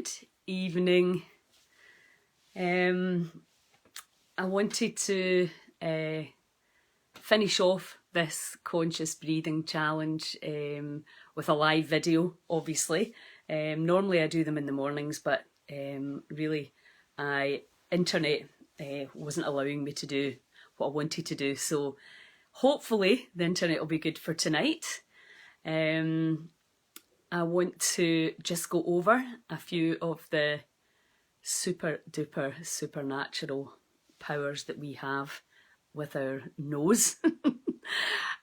Good evening. I wanted to finish off this conscious breathing challenge with a live video, obviously. Normally I do them in the mornings, but really internet wasn't allowing me to do what I wanted to do. So hopefully the internet will be good for tonight. I want to just go over a few of the super duper supernatural powers that we have with our nose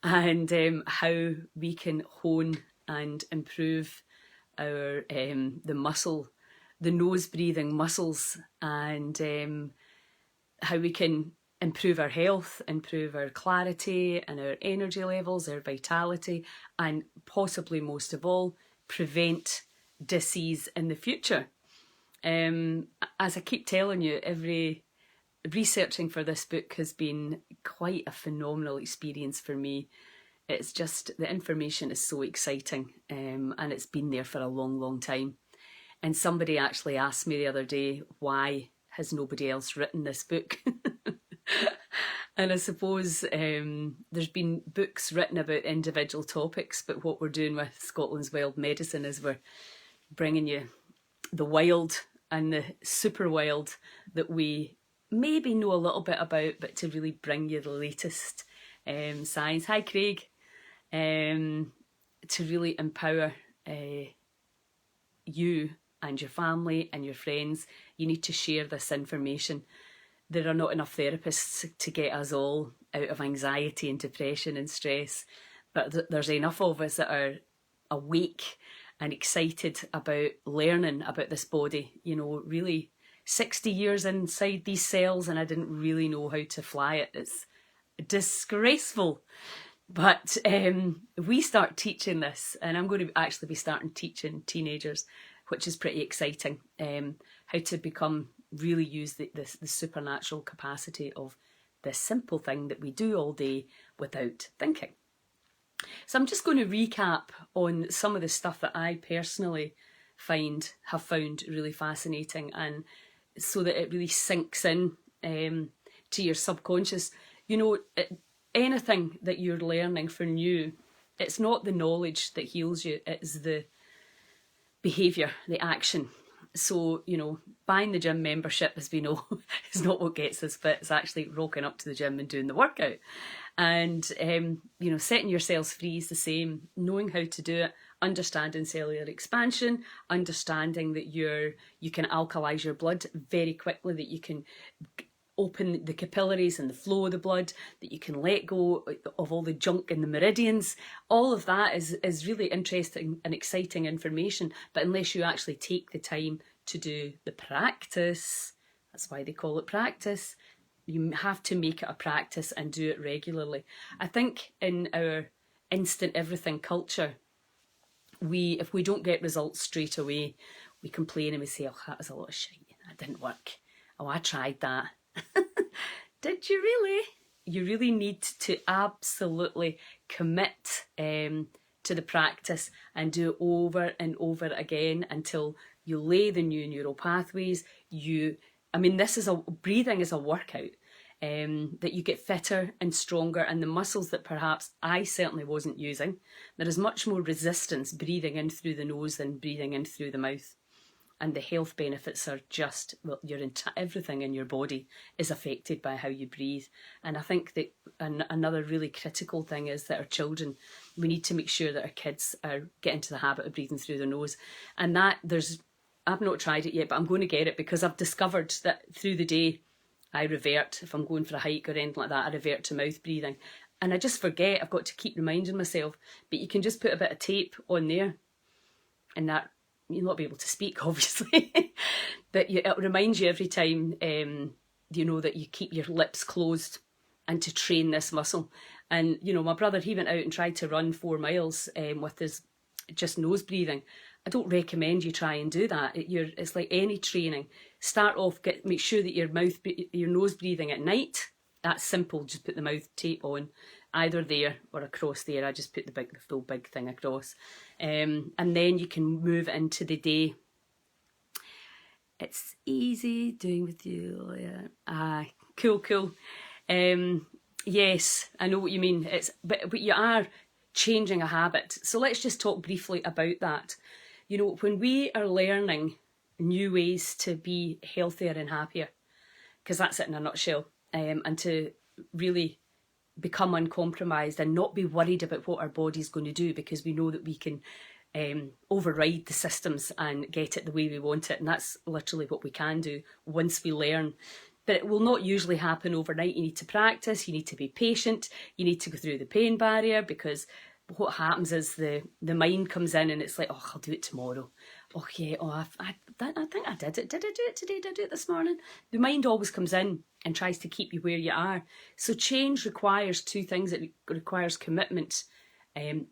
and how we can hone and improve our the nose breathing muscles, and how we can improve our health, improve our clarity and our energy levels, our vitality, and possibly most of all, prevent disease in the future. As I keep telling you, researching for this book has been quite a phenomenal experience for me. It's just, the information is so exciting, and it's been there for a long time. And somebody actually asked me the other day, why has nobody else written this book? And I suppose there's been books written about individual topics, but what we're doing with Scotland's Wild Medicine is we're bringing you the wild and the super wild that we maybe know a little bit about, but to really bring you the latest science. Hi Craig. To really empower you and your family and your friends. You need to share this information. There are not enough therapists to get us all out of anxiety and depression and stress, but there's enough of us that are awake and excited about learning about this body. You know, really 60 years inside these cells and I didn't really know how to fly it. It's disgraceful. But we start teaching this, and I'm going to actually be starting teaching teenagers, which is pretty exciting, how to really use the supernatural capacity of this simple thing that we do all day without thinking. So I'm just going to recap on some of the stuff that I personally have found really fascinating, and so that it really sinks in to your subconscious. You know, anything that you're learning for new, it's not the knowledge that heals you, it's the behaviour, the action. So, you know, buying the gym membership, as we know, is not what gets us fit. It's actually rocking up to the gym and doing the workout. And, you know, setting your cells free is the same. Knowing how to do it, understanding cellular expansion, understanding that you can alkalise your blood very quickly, that you can open the capillaries and the flow of the blood, that you can let go of all the junk in the meridians. All of that is really interesting and exciting information, but unless you actually take the time to do the practice, that's why they call it practice, you have to make it a practice and do it regularly. I think in our instant everything culture, if we don't get results straight away, we complain and we say, oh, that was a lot of shit, that didn't work. Oh, I tried that. Did you really? You really need to absolutely commit to the practice and do it over and over again until you lay the new neural pathways. Breathing is a workout, that you get fitter and stronger, and the muscles that perhaps I certainly wasn't using. There is much more resistance breathing in through the nose than breathing in through the mouth. And the health benefits are just, well, everything in your body is affected by how you breathe. And I think that another really critical thing is that our children, we need to make sure that our kids are getting into the habit of breathing through their nose. And I've not tried it yet, but I'm going to get it, because I've discovered that through the day, I revert, if I'm going for a hike or anything like that, I revert to mouth breathing. And I just forget, I've got to keep reminding myself. But you can just put a bit of tape on there, and that, you'll not be able to speak, obviously, but it reminds you every time, you know, that you keep your lips closed and to train this muscle. And, you know, my brother, he went out and tried to run 4 miles with his just nose breathing. I don't recommend you try and do that. It's like any training. Start off, make sure that your nose breathing at night. That's simple. Just put the mouth tape on, either there or across there. I just put the full big thing across. And then you can move into the day It's easy doing with you. Yeah. Cool. Yes, I know what you mean. But you are changing a habit. So let's just talk briefly about that. You know, when we are learning new ways to be healthier and happier, because that's it in a nutshell, and to really become uncompromised and not be worried about what our body's going to do, because we know that we can override the systems and get it the way we want it. And that's literally what we can do once we learn. But it will not usually happen overnight. You need to practice, you need to be patient, you need to go through the pain barrier, because what happens is the mind comes in and it's like, oh, I'll do it tomorrow. Okay, I think I did it. Did I do it today? Did I do it this morning? The mind always comes in and tries to keep you where you are. So change requires two things. It requires commitment,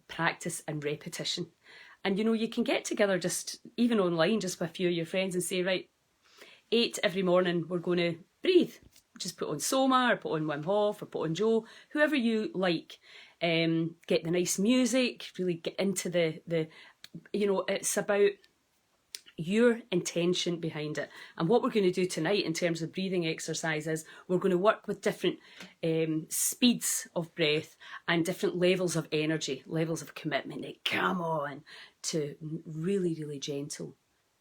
practice and repetition. And you know, you can get together just even online, just with a few of your friends and say, right, 8 every morning, we're going to breathe. Just put on Soma or put on Wim Hof or put on Joe, whoever you like. Get the nice music, really get into the you know, it's about your intention behind it. And what we're going to do tonight in terms of breathing exercises, we're going to work with different speeds of breath and different levels of energy, levels of commitment, like come on, to really, really gentle,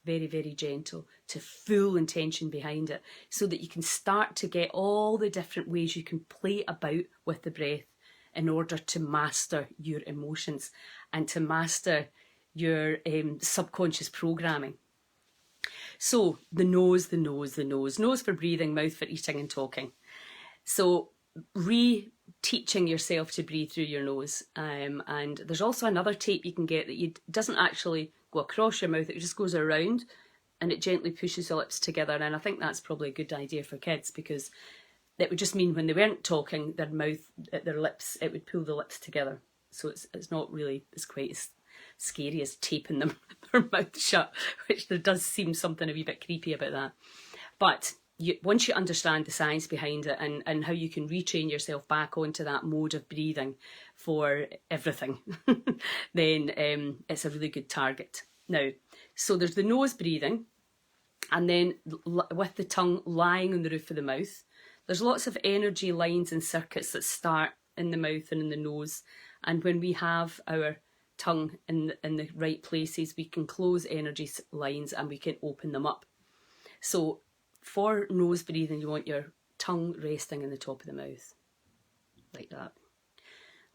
very, very gentle, to full intention behind it, so that you can start to get all the different ways you can play about with the breath in order to master your emotions and to master your subconscious programming. So the nose. Nose for breathing, mouth for eating and talking. So re-teaching yourself to breathe through your nose. And there's also another tape you can get that doesn't actually go across your mouth, it just goes around and it gently pushes your lips together. And I think that's probably a good idea for kids, because that would just mean when they weren't talking, their lips, it would pull the lips together. So it's not really, it's quite as scary as taping their mouth shut, which there does seem something a wee bit creepy about that. But once you understand the science behind it and how you can retrain yourself back onto that mode of breathing for everything, then it's a really good target. Now, so there's the nose breathing, and then with the tongue lying on the roof of the mouth, there's lots of energy lines and circuits that start in the mouth and in the nose. And when we have our tongue in the right places, we can close energy lines and we can open them up. So for nose breathing, you want your tongue resting in the top of the mouth, like that.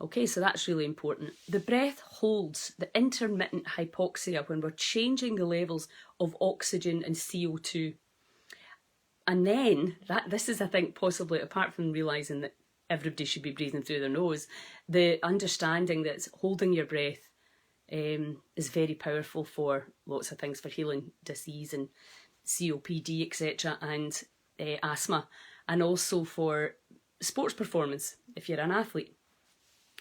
Okay, so that's really important. The breath holds the intermittent hypoxia when we're changing the levels of oxygen and CO2. And then, this is, I think, possibly, apart from realising that everybody should be breathing through their nose, the understanding that holding your breath is very powerful for lots of things, for healing disease and COPD, etc., and asthma, and also for sports performance, if you're an athlete.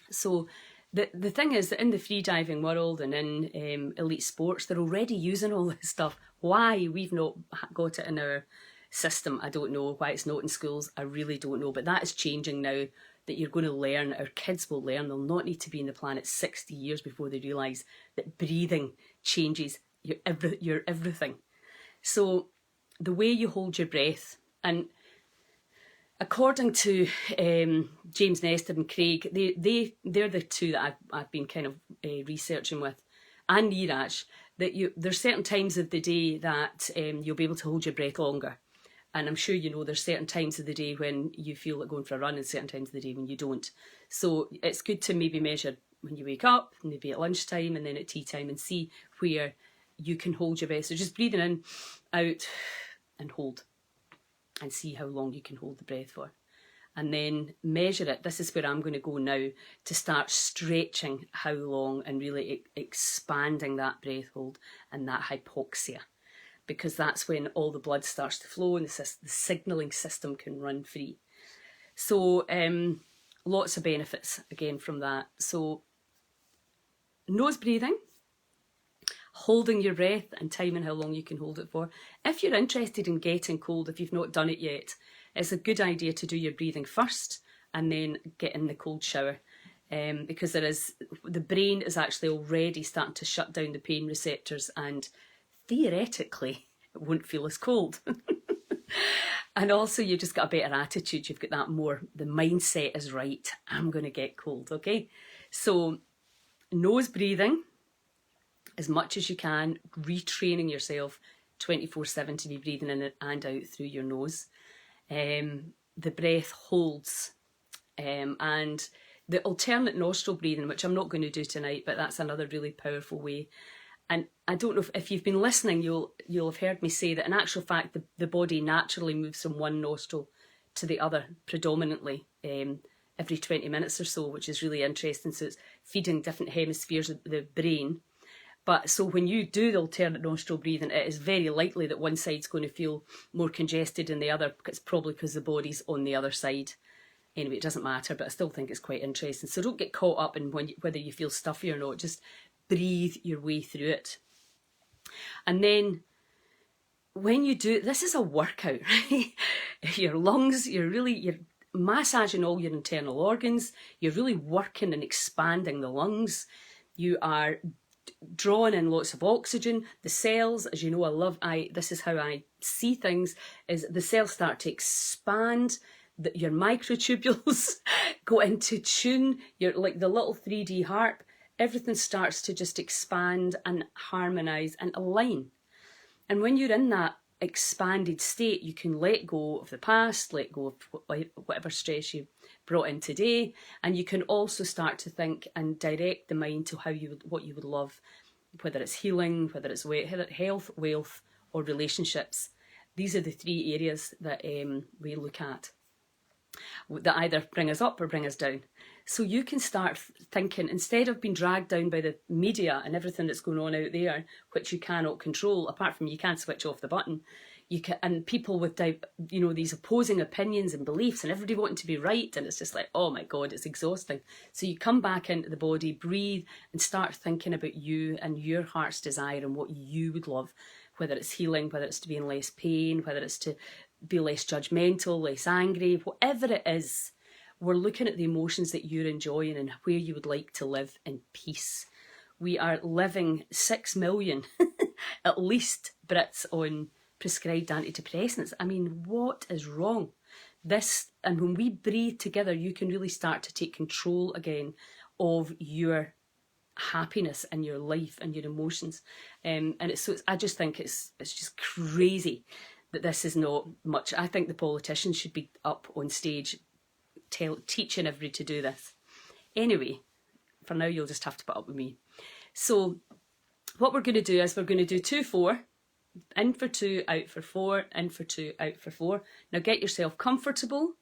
So the thing is that in the freediving world and in elite sports, they're already using all this stuff. Why we've not got it in our system, I don't know. Why it's not in schools, I really don't know. But that is changing now, that you're going to learn, our kids will learn, they'll not need to be in the planet 60 years before they realise that breathing changes your everything. So the way you hold your breath, and according to James Nestor and Craig, they're the two that I've been kind of researching with, and Neeraj, that there's certain times of the day that you'll be able to hold your breath longer. And I'm sure you know there's certain times of the day when you feel like going for a run and certain times of the day when you don't. So it's good to maybe measure when you wake up, maybe at lunchtime and then at tea time, and see where you can hold your breath. So just breathing in, out and hold, and see how long you can hold the breath for. And then measure it. This is where I'm going to go now, to start stretching how long and really expanding that breath hold and that hypoxia, because that's when all the blood starts to flow and the signalling system can run free. So lots of benefits again from that. So nose breathing, holding your breath and timing how long you can hold it for. If you're interested in getting cold, if you've not done it yet, it's a good idea to do your breathing first and then get in the cold shower, because the brain is actually already starting to shut down the pain receptors, and theoretically it won't feel as cold. And also you've just got a better attitude. You've got that more, the mindset is right. I'm going to get cold, okay? So nose breathing as much as you can, retraining yourself 24/7 to be breathing in and out through your nose. The breath holds, and the alternate nostril breathing, which I'm not going to do tonight, but that's another really powerful way. And I don't know if you've been listening, you'll have heard me say that in actual fact the body naturally moves from one nostril to the other predominantly every 20 minutes or so, which is really interesting. So it's feeding different hemispheres of the brain. But so when you do the alternate nostril breathing, it is very likely that one side's going to feel more congested than the other. It's probably because the body's on the other side. Anyway, it doesn't matter, but I still think it's quite interesting. So don't get caught up in whether you feel stuffy or not. Just breathe your way through it. And then when you do, this is a workout, right? Your lungs, you're massaging all your internal organs. You're really working and expanding the lungs. You are drawing in lots of oxygen. The cells, as you know, this is how I see things, is the cells start to expand. Your microtubules go into tune. You're like the little 3D harp. Everything starts to just expand and harmonise and align. And when you're in that expanded state, you can let go of the past, let go of whatever stress you brought in today, and you can also start to think and direct the mind to what you would love, whether it's healing, whether it's health, wealth, or relationships. These are the three areas that we look at that either bring us up or bring us down. So you can start thinking, instead of being dragged down by the media and everything that's going on out there, which you cannot control, apart from you can't switch off the button, and people with these opposing opinions and beliefs, and everybody wanting to be right, and it's just like, oh my God, it's exhausting. So you come back into the body, breathe, and start thinking about you and your heart's desire and what you would love, whether it's healing, whether it's to be in less pain, whether it's to be less judgmental, less angry, whatever it is. We're looking at the emotions that you're enjoying and where you would like to live in peace. We are living 6 million, at least, Brits on prescribed antidepressants. I mean, what is wrong? And when we breathe together, you can really start to take control again of your happiness and your life and your emotions. I just think it's just crazy that this is not much. I think the politicians should be up on stage teaching everybody to do this. Anyway, for now you'll just have to put up with me. So what we're going to do is we're going to do 2-4, in for 2, out for 4, in for 2, out for 4. Now get yourself comfortable.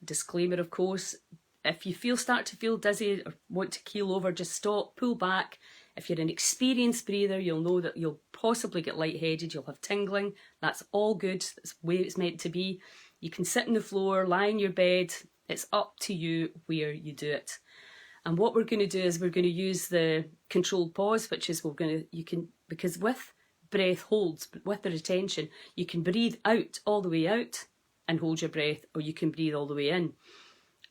Disclaimer, of course, if you start to feel dizzy or want to keel over, just stop, pull back. If you're an experienced breather, you'll know that you'll possibly get lightheaded, you'll have tingling. That's all good, that's the way it's meant to be. You can sit on the floor, lie in your bed. It's up to you where you do it. And what we're going to do is we're going to use the controlled pause, which is because with breath holds, with the retention, you can breathe out all the way out and hold your breath, or you can breathe all the way in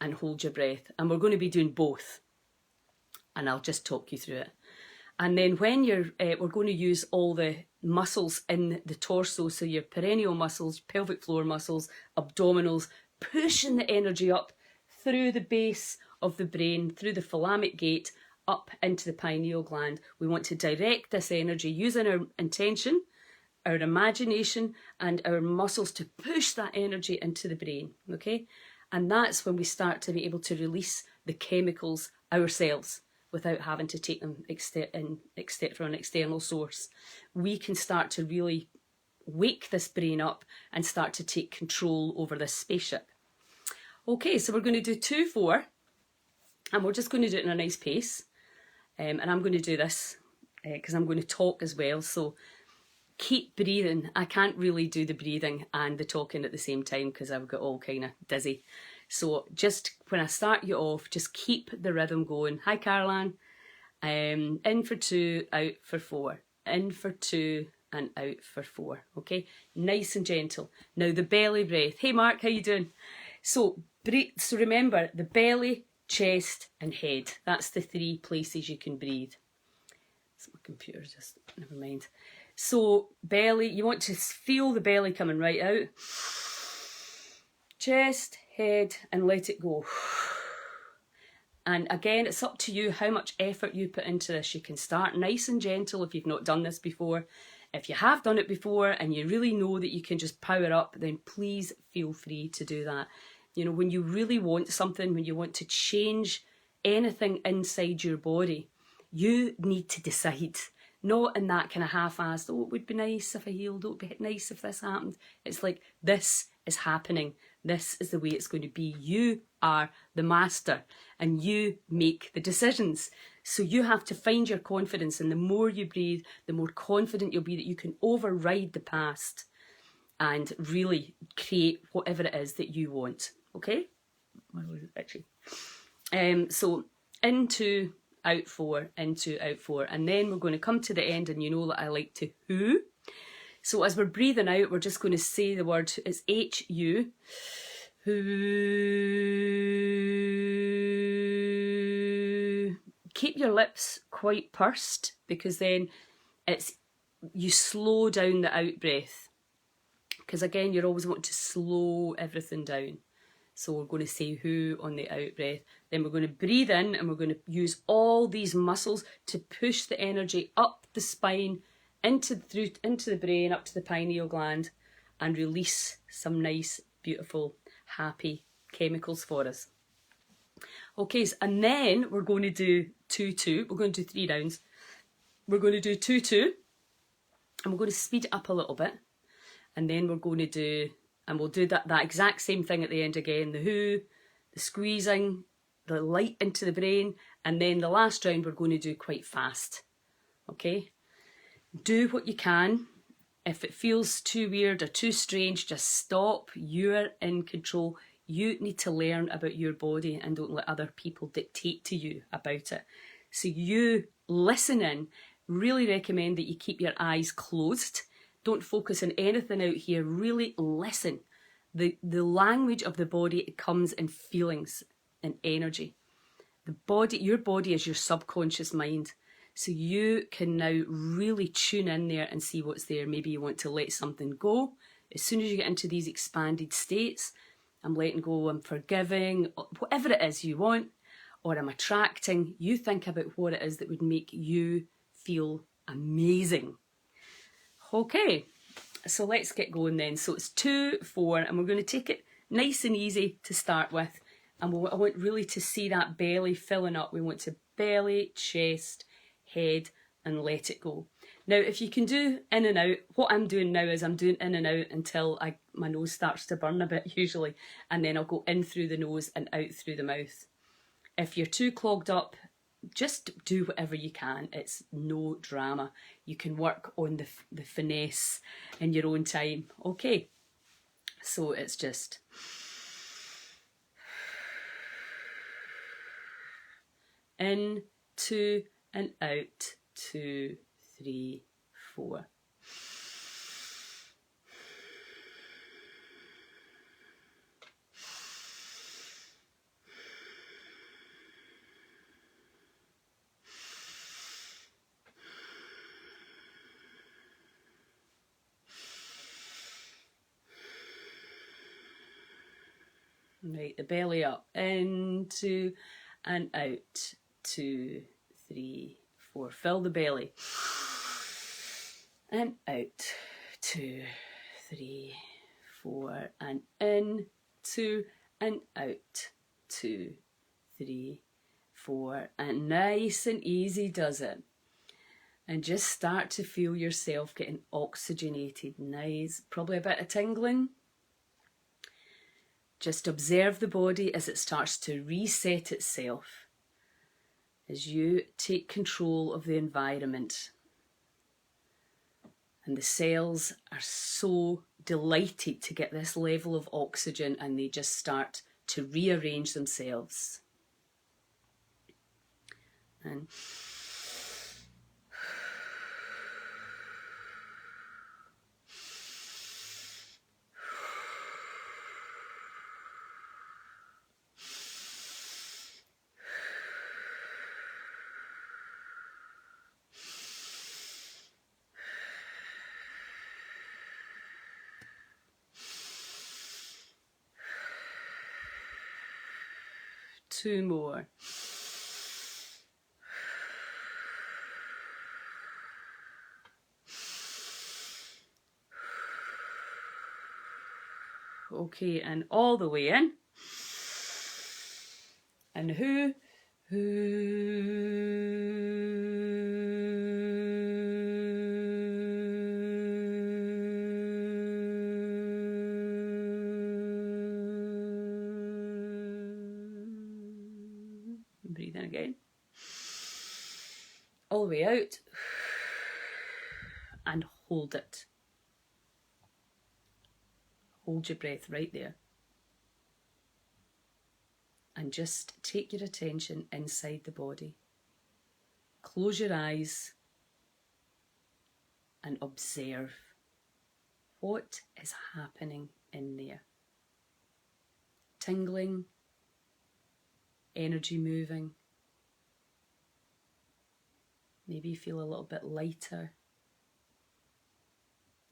and hold your breath. And we're going to be doing both. And I'll just talk you through it. And then when we're going to use all the muscles in the torso, so your perineal muscles, pelvic floor muscles, abdominals, pushing the energy up through the base of the brain, through the thalamic gate, up into the pineal gland. We want to direct this energy using our intention, our imagination, and our muscles to push that energy into the brain, okay? And that's when we start to be able to release the chemicals ourselves without having to take them from an external source. We can start to really wake this brain up and start to take control over this spaceship. Okay, so we're going to do 2-4, and we're just going to do it in a nice pace. And I'm going to do this because I'm going to talk as well. So keep breathing. I can't really do the breathing and the talking at the same time because I've got all kind of dizzy. So just when I start you off, just keep the rhythm going. Hi, Caroline. In for 2, out for 4. In for 2 and out for 4. Okay, nice and gentle. Now the belly breath. Hey, Mark, how you doing? So remember, the belly, chest and head. That's the 3 places you can breathe. So my computer just, never mind. So belly, you want to feel the belly coming right out. Chest, head, and let it go. And again, it's up to you how much effort you put into this. You can start nice and gentle if you've not done this before. If you have done it before and you really know that you can just power up, then please feel free to do that. You know, when you really want something, when you want to change anything inside your body, you need to decide. Not in that kind of half-assed, oh, it would be nice if I healed, oh, it would be nice if this happened. It's like, this is happening. This is the way it's going to be. You are the master and you make the decisions. So you have to find your confidence, and the more you breathe, the more confident you'll be that you can override the past and really create whatever it is that you want. Okay? So into, out 4, into, out 4. And then we're going to come to the end, and you know that I like to who. So as we're breathing out, we're just going to say the word, it's H-U. Who. Keep your lips quite pursed, because then you slow down the out breath. Because again, you're always wanting to slow everything down. So we're going to say who on the out breath. Then we're going to breathe in, and we're going to use all these muscles to push the energy up the spine, into the brain, up to the pineal gland, and release some nice, beautiful, happy chemicals for us. Okay, and then we're going to do 2-2. We're going to do 3 rounds. We're going to do 2-2, and we're going to speed it up a little bit. And then we're going to do, and we'll do that exact same thing at the end again. The who, the squeezing, the light into the brain, and then the last round we're going to do quite fast. Okay? Do what you can. If it feels too weird or too strange, just stop. You're in control. You need to learn about your body, and don't let other people dictate to you about it. So you listen in. Really recommend that you keep your eyes closed. Don't focus on anything out here. Really listen. The language of the body, it comes in feelings and energy. Your body is your subconscious mind. So you can now really tune in there and see what's there. Maybe you want to let something go. As soon as you get into these expanded states, I'm letting go, I'm forgiving, whatever it is you want, or I'm attracting, you think about what it is that would make you feel amazing. Okay, so let's get going then. So it's 2-4, and we're going to take it nice and easy to start with. And I want really to see that belly filling up. We want to belly, chest, head, and let it go. Now, if you can do in and out, what I'm doing now is I'm doing in and out until my nose starts to burn a bit usually, and then I'll go in through the nose and out through the mouth. If you're too clogged up, just do whatever you can. It's no drama. You can work on the finesse in your own time. Okay, so it's just in, 2, and out, 2, 3, 4. Right, the belly up, in, 2, and out, 2, 3, 4. Fill the belly. And out, 2, 3, 4. And in, 2, and out, 2, 3, 4. And nice and easy does it. And just start to feel yourself getting oxygenated. Nice, probably a bit of tingling. Just observe the body as it starts to reset itself, as you take control of the environment. And the cells are so delighted to get this level of oxygen, and they just start to rearrange themselves. And 2 more. Okay, and all the way in. And who. Breathe in again. All the way out. And hold it. Hold your breath right there. And just take your attention inside the body. Close your eyes and observe what is happening in there. Tingling, energy moving. Maybe you feel a little bit lighter.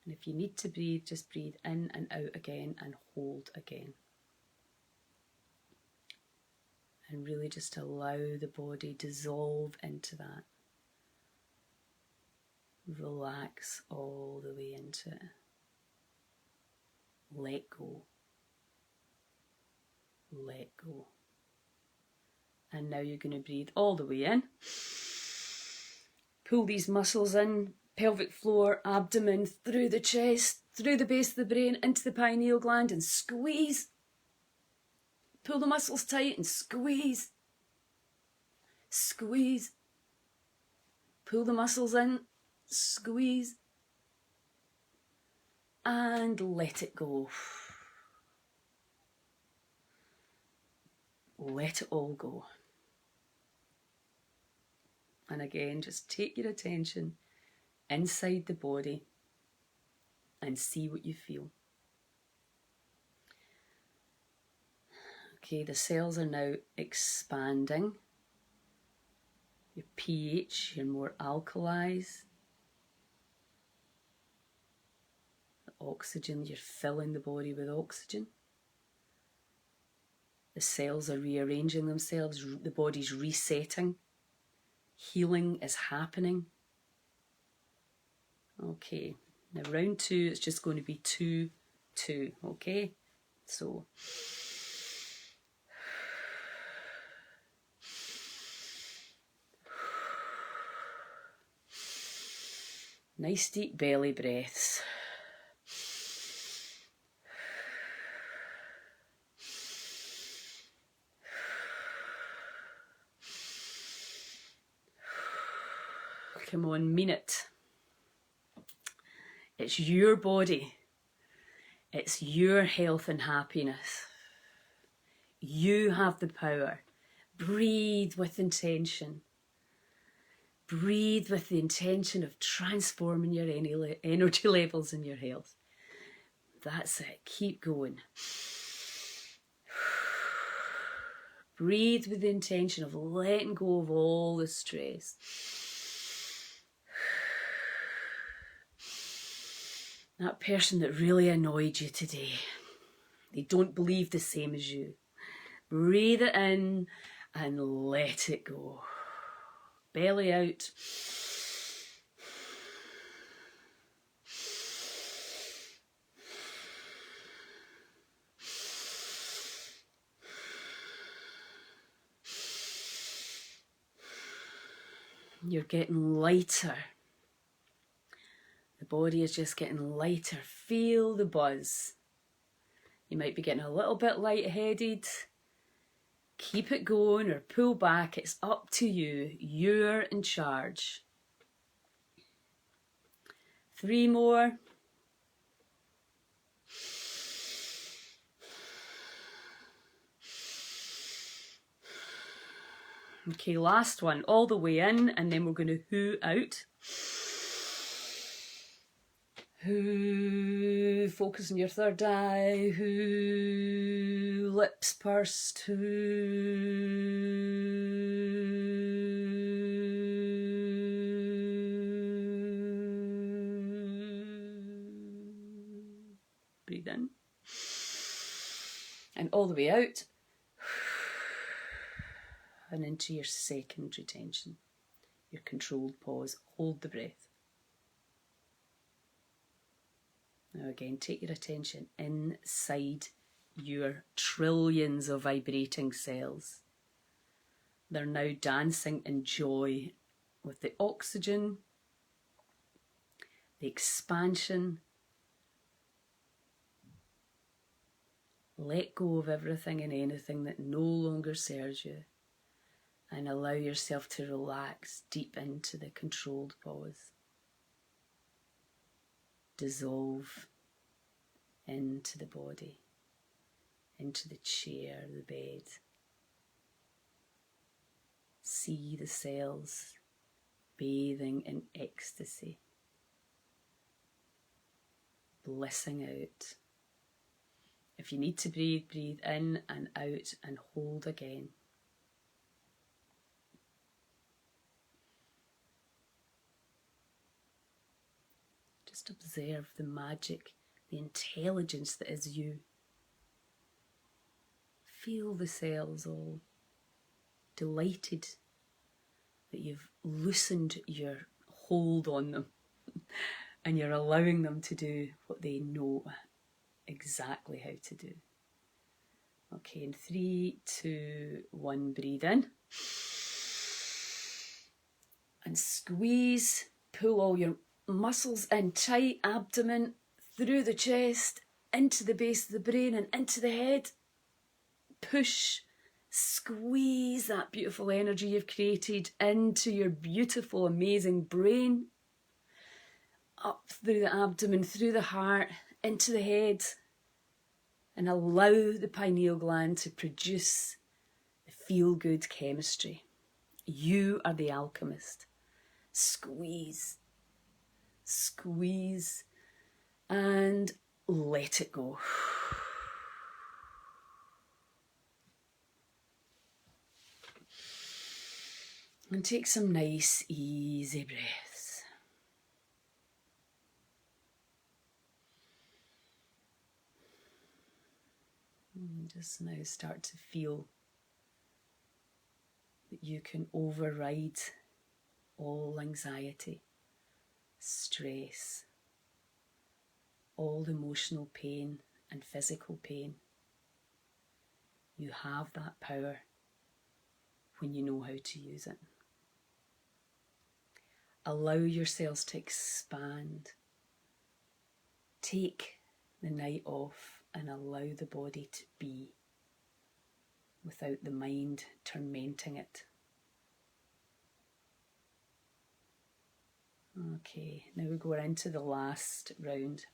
And if you need to breathe, just breathe in and out again and hold again. And really just allow the body dissolve into that. Relax all the way into it. Let go. Let go. And now you're going to breathe all the way in. Pull these muscles in, pelvic floor, abdomen, through the chest, through the base of the brain, into the pineal gland, and squeeze. Pull the muscles tight and squeeze. Squeeze. Pull the muscles in, squeeze. And let it go. Let it all go. And again, just take your attention inside the body and see what you feel. Okay, the cells are now expanding. Your pH, you're more alkalized. The oxygen, you're filling the body with oxygen. The cells are rearranging themselves, the body's resetting. Healing is happening. Okay, now round 2, it's just going to be 2, 2, okay? So, nice deep belly breaths. Come on, mean it. It's your body. It's your health and happiness. You have the power. Breathe with intention. Breathe with the intention of transforming your energy levels and your health. That's it. Keep going. Breathe with the intention of letting go of all the stress. That person that really annoyed you today, they don't believe the same as you. Breathe it in and let it go. Belly out. You're getting lighter. The body is just getting lighter. Feel the buzz. You might be getting a little bit lightheaded. Keep it going or pull back. It's up to you. You're in charge. 3 more. Okay, last one. All the way in, and then we're going to hoo out. Who, focus on your third eye, who, lips pursed, who. Breathe in. And all the way out. and into your second retention, your controlled pause. Hold the breath. Now again, take your attention inside your trillions of vibrating cells. They're now dancing in joy with the oxygen, the expansion. Let go of everything and anything that no longer serves you, and allow yourself to relax deep into the controlled pause. Dissolve into the body, into the chair, the bed. See the cells bathing in ecstasy, blissing out. If you need to breathe, breathe in and out and hold again. Just observe the magic, the intelligence that is you. Feel the cells all delighted that you've loosened your hold on them and you're allowing them to do what they know exactly how to do. Okay, in 3, 2, 1, breathe in. And squeeze, pull all your muscles in tight, abdomen, through the chest, into the base of the brain and into the head. Push, squeeze that beautiful energy you've created into your beautiful, amazing brain. Up through the abdomen, through the heart, into the head, and allow the pineal gland to produce the feel-good chemistry. You are the alchemist. Squeeze, squeeze, and let it go. And take some nice, easy breaths. And just now start to feel that you can override all anxiety, stress, all emotional pain and physical pain. You have that power when you know how to use it. Allow yourselves to expand. Take the night off and allow the body to be without the mind tormenting it. Okay, now we go into the last round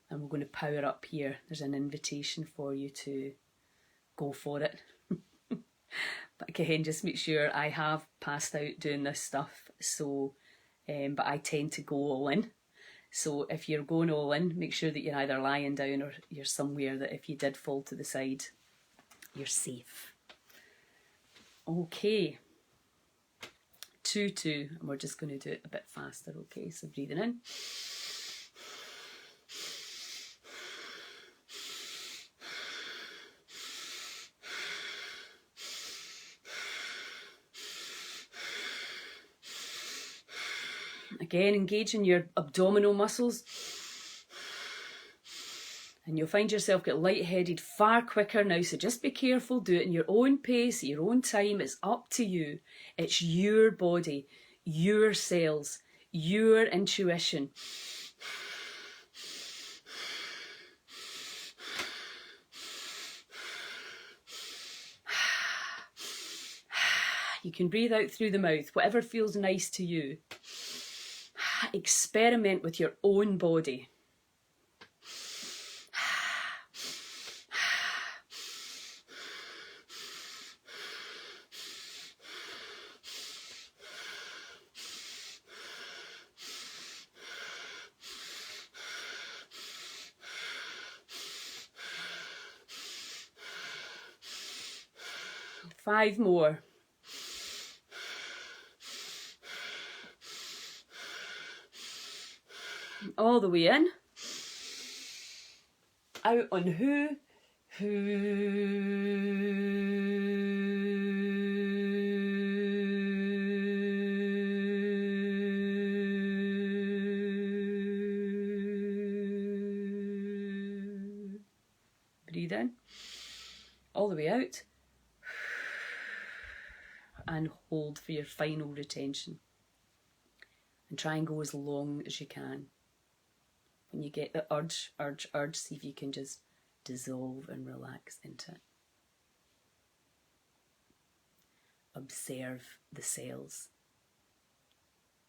and we're going to power up here. There's an invitation for you to go for it. But again, just make sure I have passed out doing this stuff, so but I tend to go all in. So if you're going all in, make sure that you're either lying down or you're somewhere that if you did fall to the side, you're safe. Okay. 2, 2, and we're just going to do it a bit faster, okay? So breathing in. Again, engaging your abdominal muscles. And you'll find yourself get lightheaded far quicker now, so just be careful, do it in your own pace, at your own time. It's up to you. It's your body, your cells, your intuition. You can breathe out through the mouth, whatever feels nice to you. Experiment with your own body. Five more. All the way in. Out on who. breathe in, all the way out, and hold for your final retention. And try and go as long as you can. When you get the urge, see if you can just dissolve and relax into it. Observe the cells.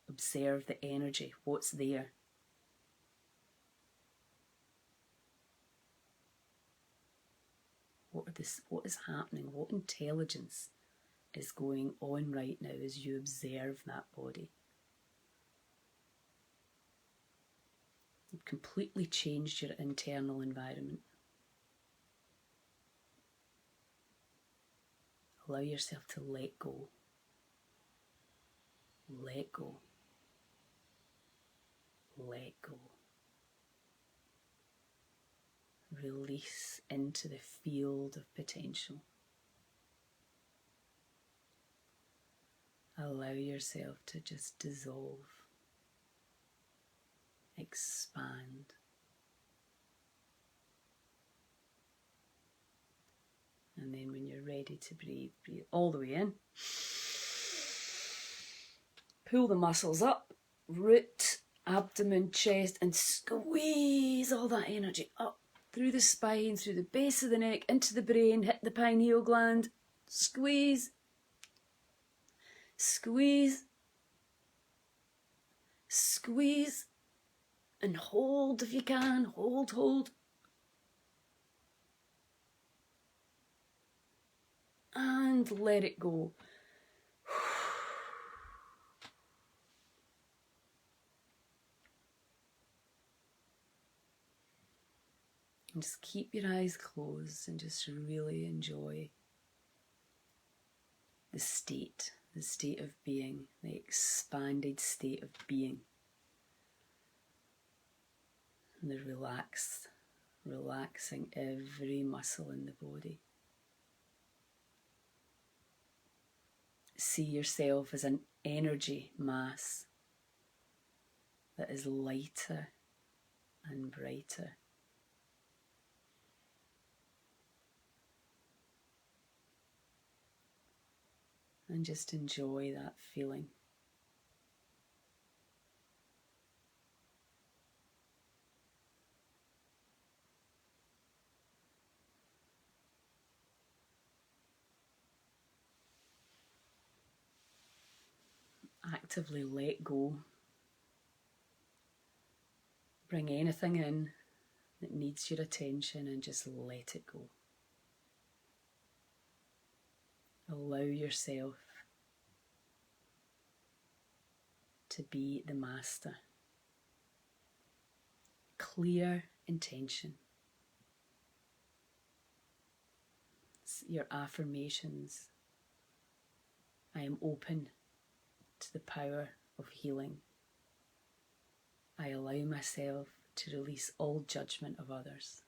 Observe the energy, what's there. What is happening? What intelligence is going on right now as you observe that body? You've completely changed your internal environment. Allow yourself to let go. Let go. Let go. Release into the field of potential. Allow yourself to just dissolve. Expand. And then when you're ready to breathe, breathe all the way in. Pull the muscles up, root, abdomen, chest, and squeeze all that energy up through the spine, through the base of the neck, into the brain, hit the pineal gland. Squeeze. Squeeze. Squeeze. And hold if you can. Hold, hold. And let it go. And just keep your eyes closed and just really enjoy the state of being, the expanded state of being. And the relaxing every muscle in the body. See yourself as an energy mass that is lighter and brighter. And just enjoy that feeling. Actively let go. Bring anything in that needs your attention and just let it go. Allow yourself to be the master. Clear intention. Your affirmations. I am open to the power of healing. I allow myself to release all judgment of others.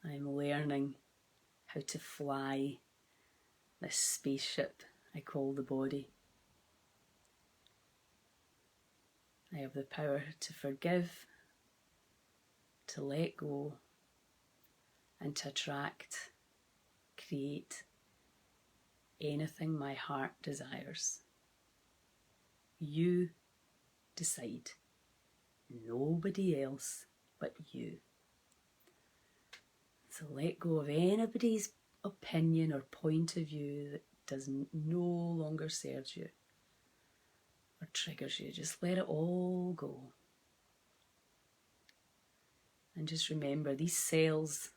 I'm learning how to fly this spaceship I call the body. I have the power to forgive, to let go, and to attract, create anything my heart desires. You decide. Nobody else but you. So let go of anybody's opinion or point of view that no longer serves you or triggers you. Just let it all go. And just remember, these cells,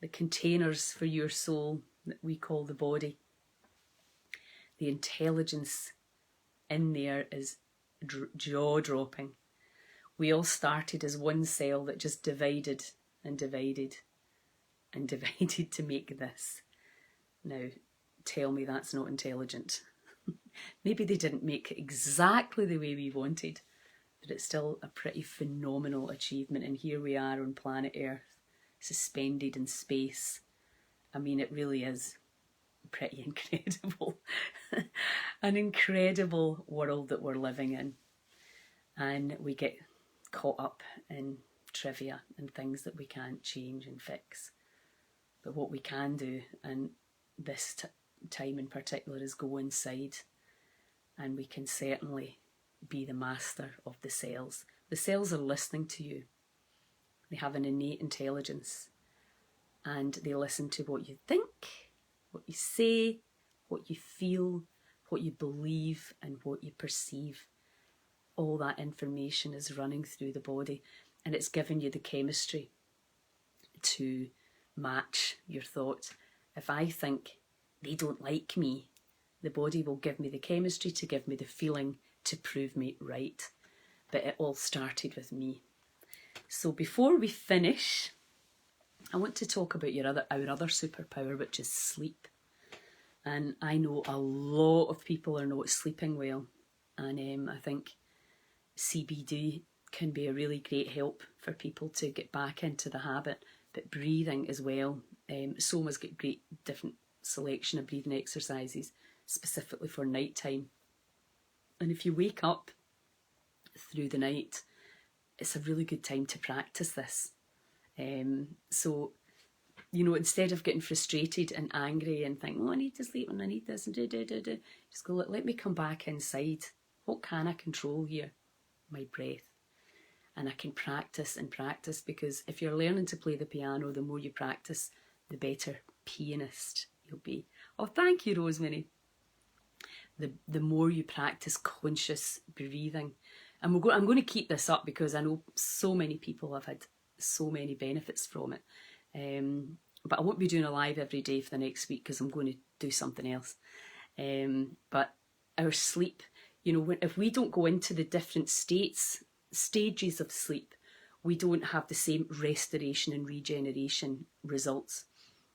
the containers for your soul that we call the body, the intelligence in there is jaw-dropping. We all started as one cell that just divided and divided and divided to make this. Now, tell me that's not intelligent. Maybe they didn't make it exactly the way we wanted, but it's still a pretty phenomenal achievement. And here we are on planet Earth, suspended in space. I mean, it really is pretty incredible. An incredible world that we're living in. And we get caught up in trivia and things that we can't change and fix. But what we can do, and this time in particular, is go inside, and we can certainly be the master of the cells. The cells are listening to you. They have an innate intelligence, and they listen to what you think, what you say, what you feel, what you believe, and what you perceive. All that information is running through the body, and it's giving you the chemistry to match your thoughts. If I think they don't like me, the body will give me the chemistry to give me the feeling to prove me right. But it all started with me. So before we finish, I want to talk about our other superpower, which is sleep. And I know a lot of people are not sleeping well, and I think CBD can be a really great help for people to get back into the habit, but breathing as well. Soma's got great different selection of breathing exercises specifically for nighttime. And if you wake up through the night, it's a really good time to practice this. So, you know, instead of getting frustrated and angry and thinking, oh, I need to sleep and I need this and just go, let me come back inside. What can I control here? My breath. And I can practice and practice, because if you're learning to play the piano, the more you practice, the better pianist you'll be. Oh, thank you, Rosemary. The more you practice conscious breathing. And I'm going to keep this up because I know so many people have had so many benefits from it. But I won't be doing a live every day for the next week because I'm going to do something else. But our sleep, you know, if we don't go into the different stages of sleep, we don't have the same restoration and regeneration results.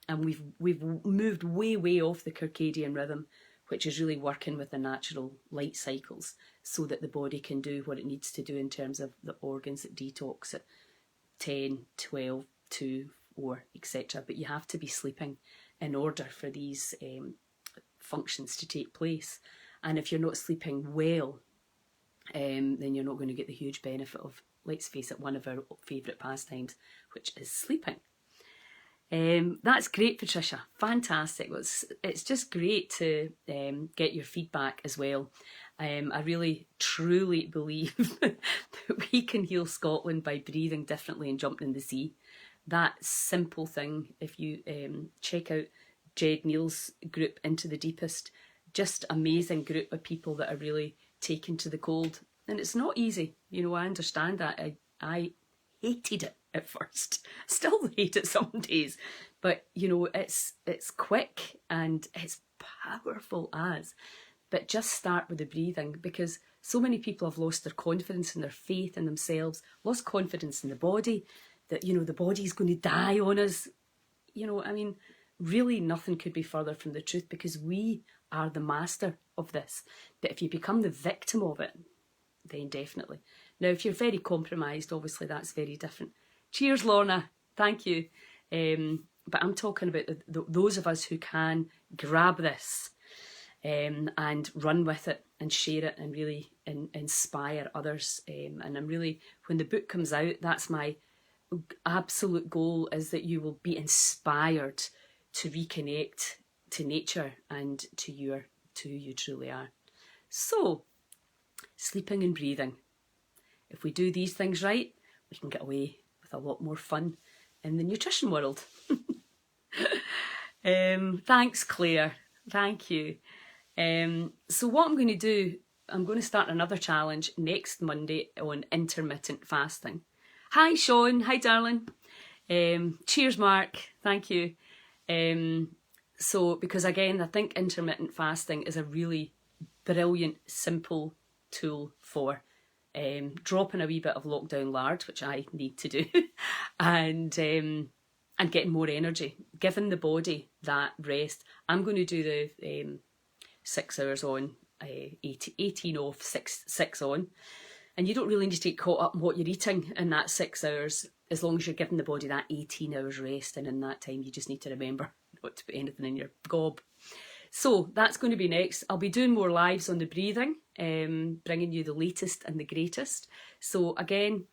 And we've moved way off the circadian rhythm, which is really working with the natural light cycles so that the body can do what it needs to do in terms of the organs that detox at 10, 12, 2, 4, etc. But you have to be sleeping in order for these functions to take place. And if you're not sleeping well, then you're not going to get the huge benefit of, let's face it, one of our favourite pastimes, which is sleeping. That's great, Patricia. Fantastic. Well, it's just great to get your feedback as well. I really, truly believe that we can heal Scotland by breathing differently and jumping in the sea. That simple thing, if you check out Jed Neal's group, Into the Deepest, just amazing group of people that are really taken to the cold. And it's not easy. You know, I understand that. I hated it at first. Still hate it some days. But, you know, it's quick and it's powerful as. But just start with the breathing, because so many people have lost their confidence and their faith in themselves, lost confidence in the body, that, you know, the body's going to die on us. You know, I mean, really nothing could be further from the truth, because we are the master of this. But if you become the victim of it, then definitely. Now, if you're very compromised, obviously that's very different. Cheers, Lorna. Thank you. But I'm talking about those of us who can grab this and run with it and share it and really inspire others. And I'm really, when the book comes out, that's my absolute goal, is that you will be inspired to reconnect to nature and to who you truly are. So, sleeping and breathing. If we do these things right, we can get away with a lot more fun in the nutrition world. Thanks, Claire. Thank you. So what I'm going to do, I'm going to start another challenge next Monday on intermittent fasting. Hi, Sean. Hi, darling. Cheers, Mark. Thank you. So, because again, I think intermittent fasting is a really brilliant, simple tool for dropping a wee bit of lockdown lard, which I need to do, and getting more energy, giving the body that rest. I'm going to do the 6 hours on, 18 off, 6 on. And you don't really need to get caught up in what you're eating in that 6 hours, as long as you're giving the body that 18 hours rest. And in that time, you just need to remember not to put anything in your gob. So that's going to be next. I'll be doing more lives on the breathing, bringing you the latest and the greatest. So again,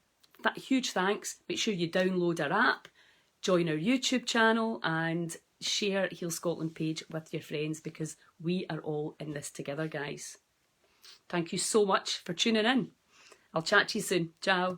huge thanks. Make sure you download our app, join our YouTube channel, and share Heal Scotland page with your friends, because we are all in this together, guys. Thank you so much for tuning in. I'll chat to you soon. Ciao.